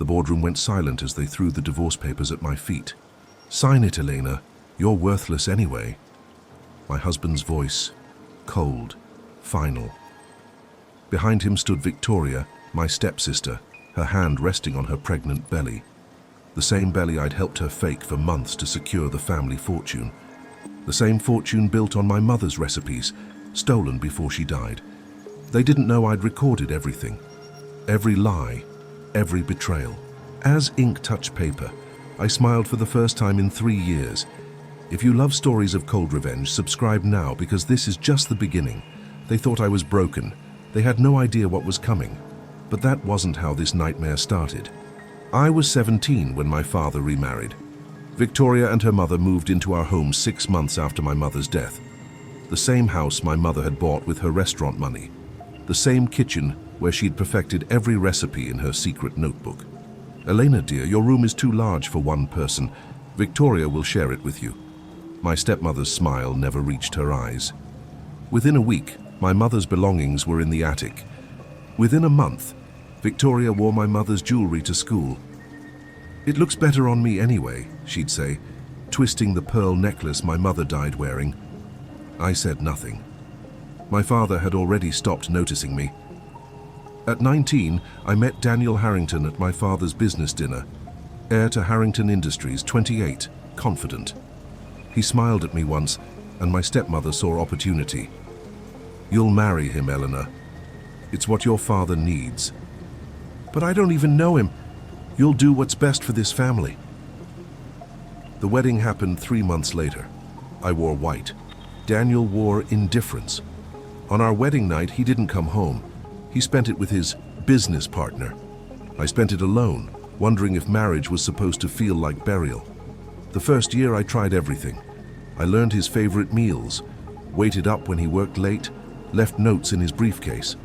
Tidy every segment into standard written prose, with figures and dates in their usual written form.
The boardroom went silent as they threw the divorce papers at my feet. "Sign it, Elena. You're worthless anyway." My husband's voice, cold, final. Behind him stood Victoria, my stepsister, her hand resting on her pregnant belly. The same belly I'd helped her fake for months to secure the family fortune. The same fortune built on my mother's recipes, stolen before she died. They didn't know I'd recorded everything. Every lie, every betrayal. As ink touched paper, I smiled for the first time in 3 years. If you love stories of cold revenge, subscribe now, because this is just the beginning. They thought I was broken. They had no idea what was coming. But that wasn't how this nightmare started. I was 17 when my father remarried. Victoria and her mother moved into our home 6 months after my mother's death. The same house my mother had bought with her restaurant money. The same kitchen where she'd perfected every recipe in her secret notebook. "Elena, dear, your room is too large for one person. Victoria will share it with you." My stepmother's smile never reached her eyes. Within a week, my mother's belongings were in the attic. Within a month, Victoria wore my mother's jewelry to school. "It looks better on me anyway," she'd say, twisting the pearl necklace my mother died wearing. I said nothing. My father had already stopped noticing me. At 19, I met Daniel Harrington at my father's business dinner. Heir to Harrington Industries, 28, confident. He smiled at me once, and my stepmother saw opportunity. "You'll marry him, Eleanor. It's what your father needs." "But I don't even know him." "You'll do what's best for this family." The wedding happened 3 months later. I wore white. Daniel wore indifference. On our wedding night, he didn't come home. He spent it with his business partner. I spent it alone, wondering if marriage was supposed to feel like burial. The first year, I tried everything. I learned his favorite meals, waited up when he worked late, left notes in his briefcase.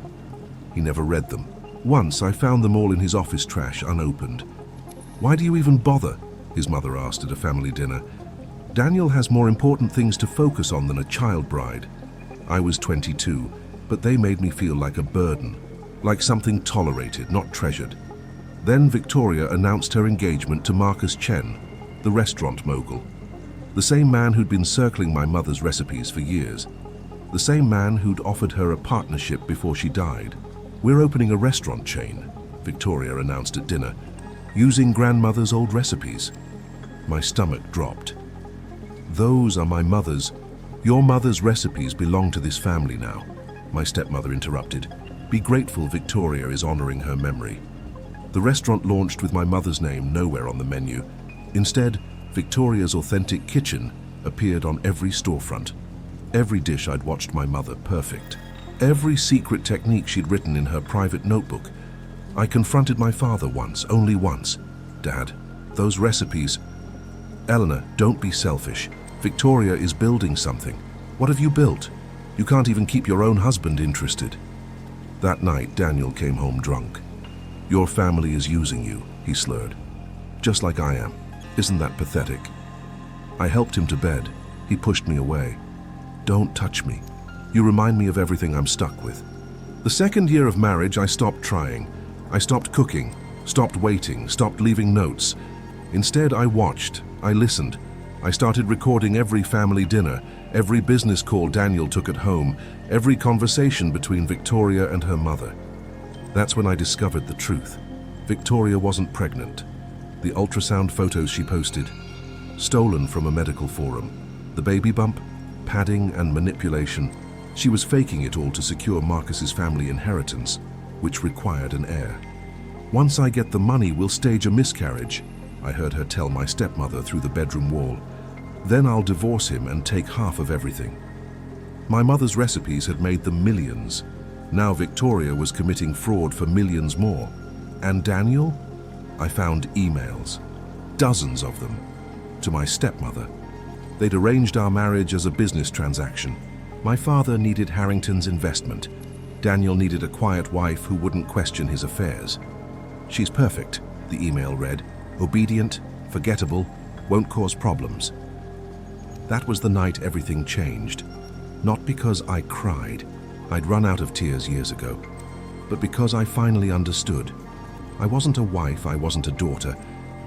He never read them. Once, I found them all in his office trash, unopened. "Why do you even bother?" his mother asked at a family dinner. "Daniel has more important things to focus on than a child bride." I was 22, but they made me feel like a burden, like something tolerated, not treasured. Then Victoria announced her engagement to Marcus Chen, the restaurant mogul. The same man who'd been circling my mother's recipes for years. The same man who'd offered her a partnership before she died. "We're opening a restaurant chain," Victoria announced at dinner, "using grandmother's old recipes." My stomach dropped. "Those are my mother's. Your mother's recipes belong to this family now," my stepmother interrupted. "Be grateful Victoria is honoring her memory." The restaurant launched with my mother's name nowhere on the menu. Instead, Victoria's authentic kitchen appeared on every storefront. Every dish I'd watched my mother perfect. Every secret technique she'd written in her private notebook. I confronted my father once, only once. "Dad, those recipes..." "Eleanor, don't be selfish. Victoria is building something. What have you built? You can't even keep your own husband interested." That night, Daniel came home drunk. "Your family is using you," he slurred. "Just like I am. Isn't that pathetic?" I helped him to bed. He pushed me away. "Don't touch me. You remind me of everything I'm stuck with." The second year of marriage, I stopped trying. I stopped cooking, stopped waiting, stopped leaving notes. Instead, I watched, I listened. I started recording every family dinner, every business call Daniel took at home, every conversation between Victoria and her mother. That's when I discovered the truth. Victoria wasn't pregnant. The ultrasound photos she posted, stolen from a medical forum. The baby bump, padding and manipulation. She was faking it all to secure Marcus's family inheritance, which required an heir. "Once I get the money, we'll stage a miscarriage," I heard her tell my stepmother through the bedroom wall. "Then I'll divorce him and take half of everything." My mother's recipes had made them millions. Now Victoria was committing fraud for millions more. And Daniel? I found emails, dozens of them, to my stepmother. They'd arranged our marriage as a business transaction. My father needed Harrington's investment. Daniel needed a quiet wife who wouldn't question his affairs. "She's perfect," the email read. "Obedient, forgettable, won't cause problems." That was the night everything changed. Not because I cried. I'd run out of tears years ago. But because I finally understood. I wasn't a wife, I wasn't a daughter.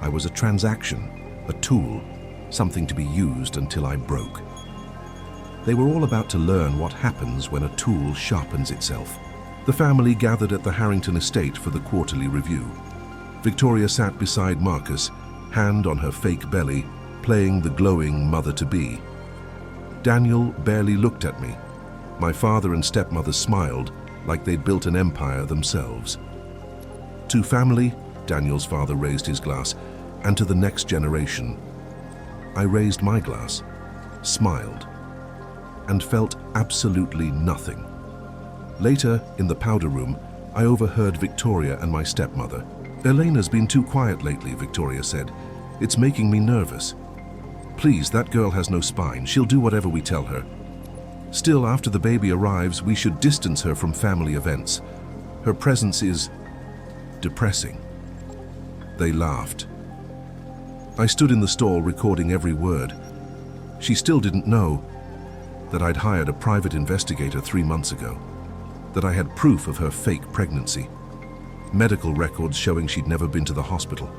I was a transaction, a tool, something to be used until I broke. They were all about to learn what happens when a tool sharpens itself. The family gathered at the Harrington estate for the quarterly review. Victoria sat beside Marcus, hand on her fake belly, playing the glowing mother-to-be. Daniel barely looked at me. My father and stepmother smiled like they'd built an empire themselves. To family, Daniel's father raised his glass, and to the next generation. I raised my glass, smiled, and felt absolutely nothing. Later, in the powder room, I overheard Victoria and my stepmother. "Elena's been too quiet lately," Victoria said. "It's making me nervous. Please, that girl has no spine. She'll do whatever we tell her. Still, after the baby arrives, we should distance her from family events. Her presence is depressing." They laughed. I stood in the stall recording every word. She still didn't know that I'd hired a private investigator 3 months ago, that I had proof of her fake pregnancy, medical records showing she'd never been to the hospital,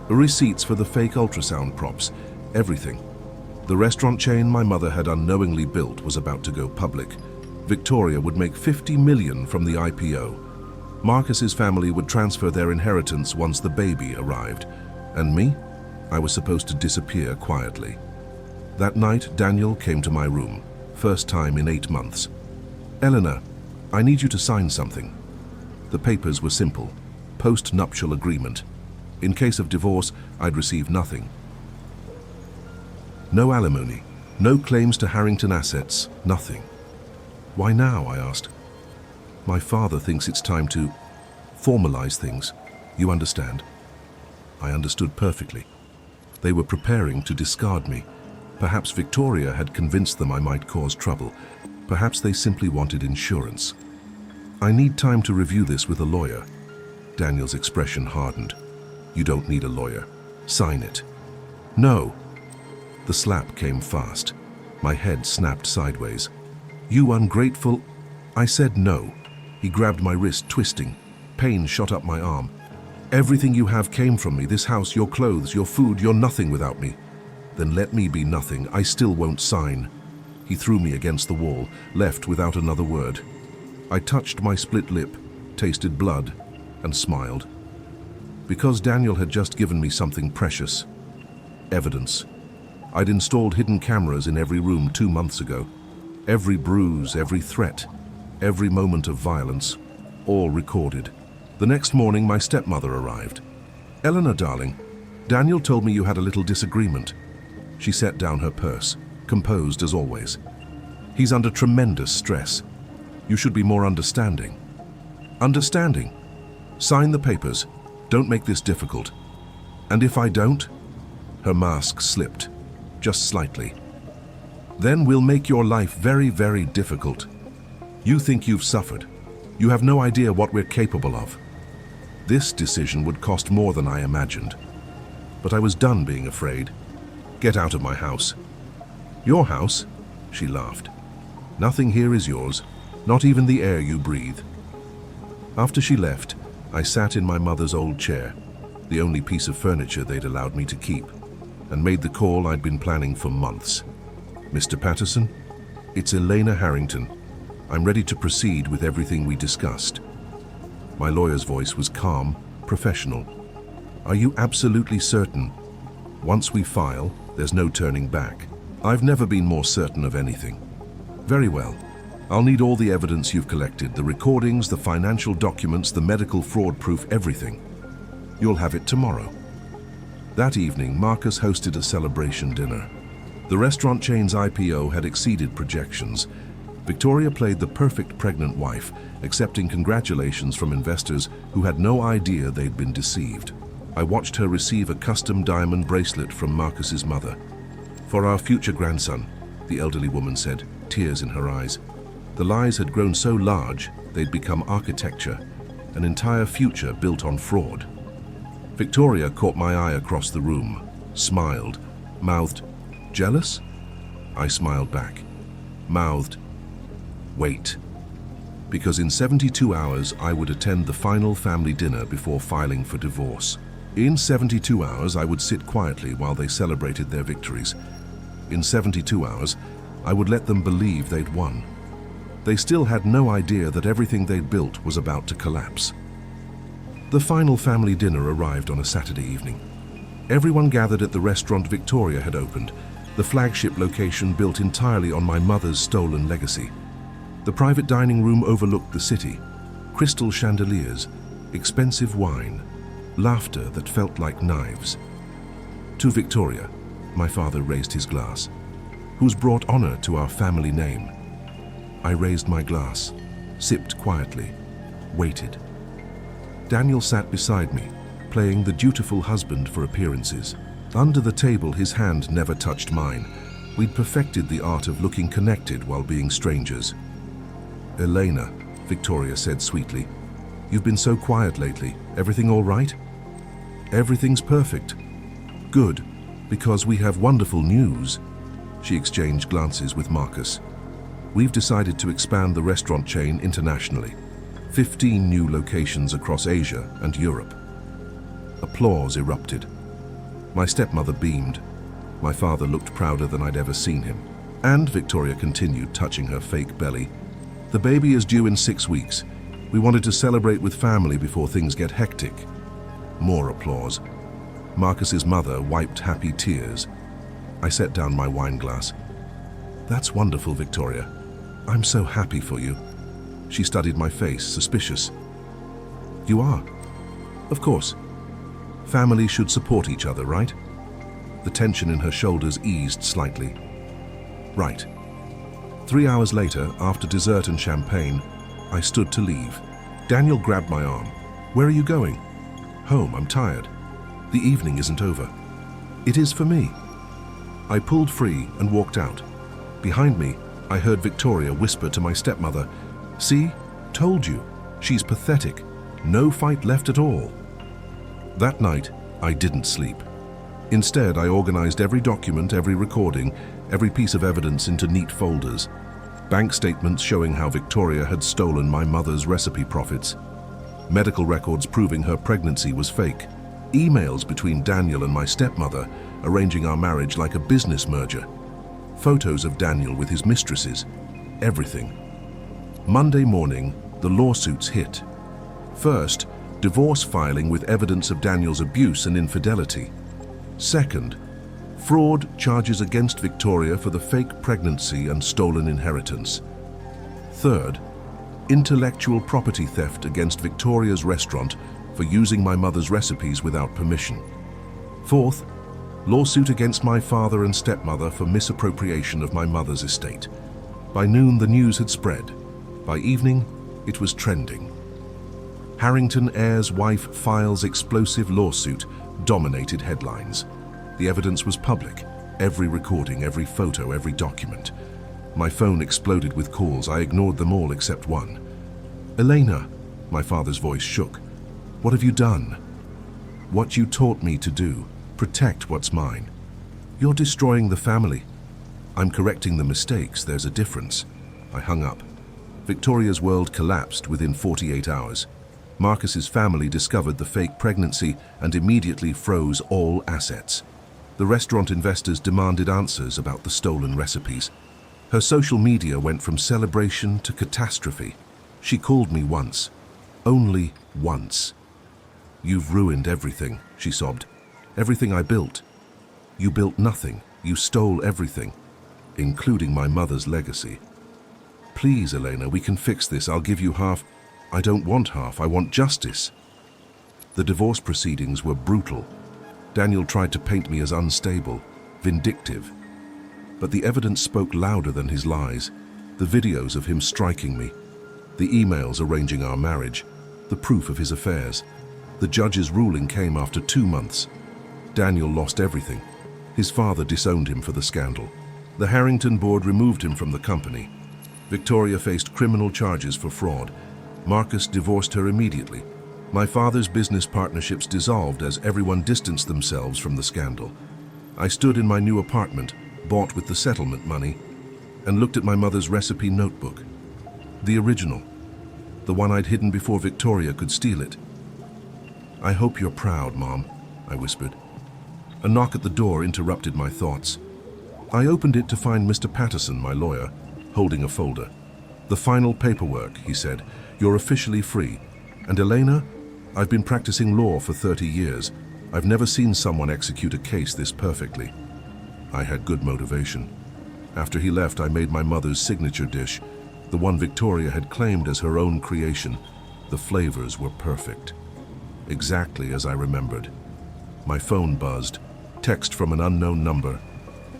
receipts for the fake ultrasound props, everything. The restaurant chain my mother had unknowingly built was about to go public. Victoria would make $50 million from the IPO. Marcus's family would transfer their inheritance once the baby arrived. And me? I was supposed to disappear quietly. That night, Daniel came to my room, first time in 8 months. "Eleanor, I need you to sign something." The papers were simple. Post-nuptial agreement. In case of divorce, I'd receive nothing. No alimony, no claims to Harrington assets, nothing. "Why now?" I asked. "My father thinks it's time to formalize things. You understand?" I understood perfectly. They were preparing to discard me. Perhaps Victoria had convinced them I might cause trouble. Perhaps they simply wanted insurance. "I need time to review this with a lawyer." Daniel's expression hardened. "You don't need a lawyer. Sign it." "No." The slap came fast. My head snapped sideways. "You ungrateful—" I said no. He grabbed my wrist, twisting. Pain shot up my arm. "Everything you have came from me, this house, your clothes, your food, you're nothing without me." "Then let me be nothing. I still won't sign." He threw me against the wall, left without another word. I touched my split lip, tasted blood, and smiled. Because Daniel had just given me something precious. Evidence. I'd installed hidden cameras in every room 2 months ago. Every bruise, every threat, every moment of violence, all recorded. The next morning, my stepmother arrived. "Eleanor, darling, Daniel told me you had a little disagreement." She set down her purse, composed as always. "He's under tremendous stress. You should be more understanding." "Understanding? Sign the papers. Don't make this difficult." "And if I don't?" Her mask slipped, just slightly. "Then we'll make your life very, very difficult. You think you've suffered. You have no idea what we're capable of." This decision would cost more than I imagined. But I was done being afraid. "Get out of my house." "Your house?" She laughed. "Nothing here is yours, not even the air you breathe." After she left, I sat in my mother's old chair, the only piece of furniture they'd allowed me to keep, and made the call I'd been planning for months. "Mr. Patterson, it's Elena Harrington. I'm ready to proceed with everything we discussed." My lawyer's voice was calm, professional. "Are you absolutely certain? Once we file, there's no turning back." "I've never been more certain of anything." "Very well. I'll need all the evidence you've collected, the recordings, the financial documents, the medical fraud proof, everything. You'll have it tomorrow." That evening, Marcus hosted a celebration dinner. The restaurant chain's IPO had exceeded projections. Victoria played the perfect pregnant wife, accepting congratulations from investors who had no idea they'd been deceived. I watched her receive a custom diamond bracelet from Marcus's mother. "For our future grandson," the elderly woman said, tears in her eyes. The lies had grown so large, they'd become architecture, an entire future built on fraud. Victoria caught my eye across the room, smiled, mouthed, "Jealous?" I smiled back, mouthed, "Wait." because in 72 hours I would attend the final family dinner before filing for divorce. In 72 hours I would sit quietly while they celebrated their victories. In 72 hours I would let them believe they'd won. They still had no idea that everything they'd built was about to collapse. The final family dinner arrived on a Saturday evening. Everyone gathered at the restaurant Victoria had opened, the flagship location built entirely on my mother's stolen legacy. The private dining room overlooked the city, crystal chandeliers, expensive wine, laughter that felt like knives. To Victoria, my father raised his glass, who's brought honor to our family name. I raised my glass, sipped quietly, waited. Daniel sat beside me, playing the dutiful husband for appearances. Under the table, his hand never touched mine. We'd perfected the art of looking connected while being strangers. "Elena," Victoria said sweetly, "you've been so quiet lately. Everything all right?" "Everything's perfect." "Good, because we have wonderful news." She exchanged glances with Marcus. "We've decided to expand the restaurant chain internationally. 15 new locations across Asia and Europe." Applause erupted. My stepmother beamed. My father looked prouder than I'd ever seen him. "And," Victoria continued, touching her fake belly, "the baby is due in 6 weeks. We wanted to celebrate with family before things get hectic." More applause. Marcus's mother wiped happy tears. I set down my wine glass. "That's wonderful, Victoria. I'm so happy for you." She studied my face, suspicious. "You are?" "Of course. Family should support each other, right?" The tension in her shoulders eased slightly. "Right." 3 hours later, after dessert and champagne, I stood to leave. Daniel grabbed my arm. "Where are you going?" "Home, I'm tired. The evening isn't over." "It is for me." I pulled free and walked out. Behind me, I heard Victoria whisper to my stepmother, "See? Told you. She's pathetic. No fight left at all." That night, I didn't sleep. Instead, I organized every document, every recording, every piece of evidence into neat folders. Bank statements showing how Victoria had stolen my mother's recipe profits. Medical records proving her pregnancy was fake. Emails between Daniel and my stepmother arranging our marriage like a business merger. Photos of Daniel with his mistresses. Everything. Monday morning, the lawsuits hit. First, divorce filing with evidence of Daniel's abuse and infidelity. Second, fraud charges against Victoria for the fake pregnancy and stolen inheritance. Third, intellectual property theft against Victoria's restaurant for using my mother's recipes without permission. Fourth, lawsuit against my father and stepmother for misappropriation of my mother's estate. By noon, the news had spread. By evening, it was trending. Harrington heir's wife files explosive lawsuit dominated headlines. The evidence was public. Every recording, every photo, every document. My phone exploded with calls. I ignored them all except one. "Elena," my father's voice shook. "What have you done?" "What you taught me to do. Protect what's mine." "You're destroying the family." "I'm correcting the mistakes. There's a difference." I hung up. Victoria's world collapsed within 48 hours. Marcus's family discovered the fake pregnancy and immediately froze all assets. The restaurant investors demanded answers about the stolen recipes. Her social media went from celebration to catastrophe. She called me once. Only once. "You've ruined everything," she sobbed. "Everything I built. You built nothing. You stole everything, including my mother's legacy." "Please, Elena, we can fix this. I'll give you half." "I don't want half. I want justice." The divorce proceedings were brutal. Daniel tried to paint me as unstable, vindictive. But the evidence spoke louder than his lies. The videos of him striking me, the emails arranging our marriage, the proof of his affairs. The judge's ruling came after 2 months. Daniel lost everything. His father disowned him for the scandal. The Harrington board removed him from the company. Victoria faced criminal charges for fraud. Marcus divorced her immediately. My father's business partnerships dissolved as everyone distanced themselves from the scandal. I stood in my new apartment, bought with the settlement money, and looked at my mother's recipe notebook. The original. the one I'd hidden before Victoria could steal it. "I hope you're proud, Mom," I whispered. A knock at the door interrupted my thoughts. I opened it to find Mr. Patterson, my lawyer, holding a folder. "The final paperwork," he said. "You're officially free. And Elena, I've been practicing law for 30 years. I've never seen someone execute a case this perfectly." I had good motivation. After he left, I made my mother's signature dish, the one Victoria had claimed as her own creation. The flavors were perfect. Exactly as I remembered. My phone buzzed. Text from an unknown number.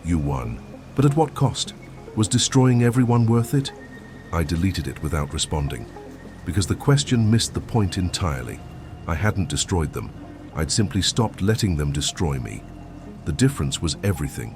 "You won. But at what cost? Was destroying everyone worth it?" I deleted it without responding, because the question missed the point entirely. I hadn't destroyed them. I'd simply stopped letting them destroy me. The difference was everything.